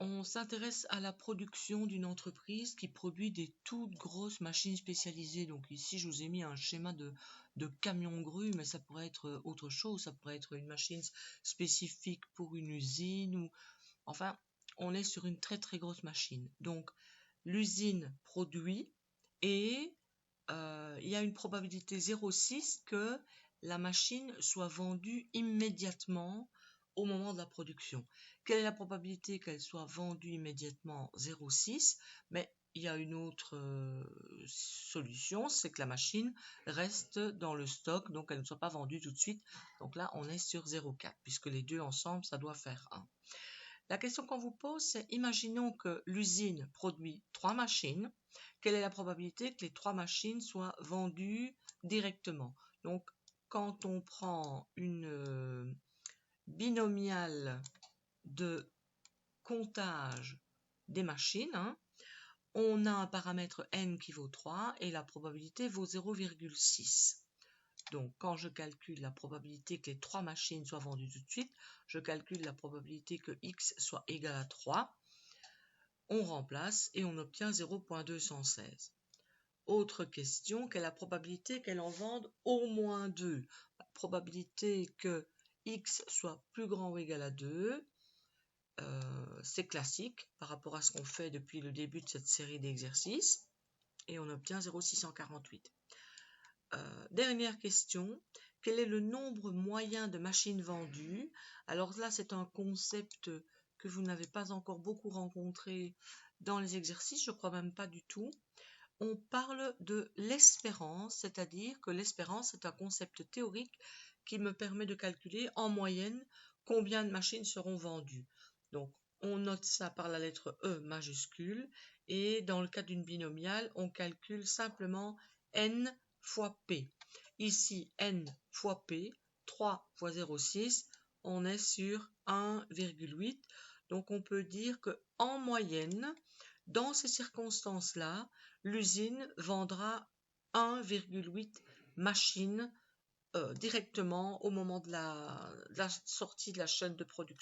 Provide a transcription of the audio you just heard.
on s'intéresse à la production d'une entreprise qui produit des toutes grosses machines spécialisées. Donc ici, je vous ai mis un schéma de camion grue, mais ça pourrait être autre chose. Ça pourrait être une machine spécifique pour une usine ou enfin, on est sur une très très grosse machine. Donc l'usine produit et il y a une probabilité 0,6 que la machine soit vendue immédiatement au moment de la production. Quelle est la probabilité qu'elle soit vendue immédiatement? 0,6, mais il y a une autre solution, c'est que la machine reste dans le stock, donc elle ne soit pas vendue tout de suite. Donc là, on est sur 0,4, puisque les deux ensemble, ça doit faire 1. La question qu'on vous pose, c'est imaginons que l'usine produit 3 machines. Quelle est la probabilité que les 3 machines soient vendues directement? Donc, quand on prend une binomiale de comptage des machines, on a un paramètre n qui vaut 3 et la probabilité vaut 0,6. Donc, quand je calcule la probabilité que les 3 machines soient vendues tout de suite, je calcule la probabilité que x soit égal à 3. On remplace et on obtient 0,216. Autre question, quelle est la probabilité qu'elle en vende au moins 2? La probabilité que x soit plus grand ou égal à 2, c'est classique par rapport à ce qu'on fait depuis le début de cette série d'exercices. Et on obtient 0,648. Dernière question, quel est le nombre moyen de machines vendues? Alors là, c'est un concept que vous n'avez pas encore beaucoup rencontré dans les exercices, je crois même pas du tout. On parle de l'espérance, c'est-à-dire que l'espérance est un concept théorique qui me permet de calculer en moyenne combien de machines seront vendues. Donc, on note ça par la lettre E majuscule et dans le cas d'une binomiale, on calcule simplement n fois P. Ici, n fois P, 3 fois 0,6, on est sur 1,8. Donc, on peut dire qu'en moyenne, dans ces circonstances-là, l'usine vendra 1,8 machines directement au moment de la sortie de la chaîne de production.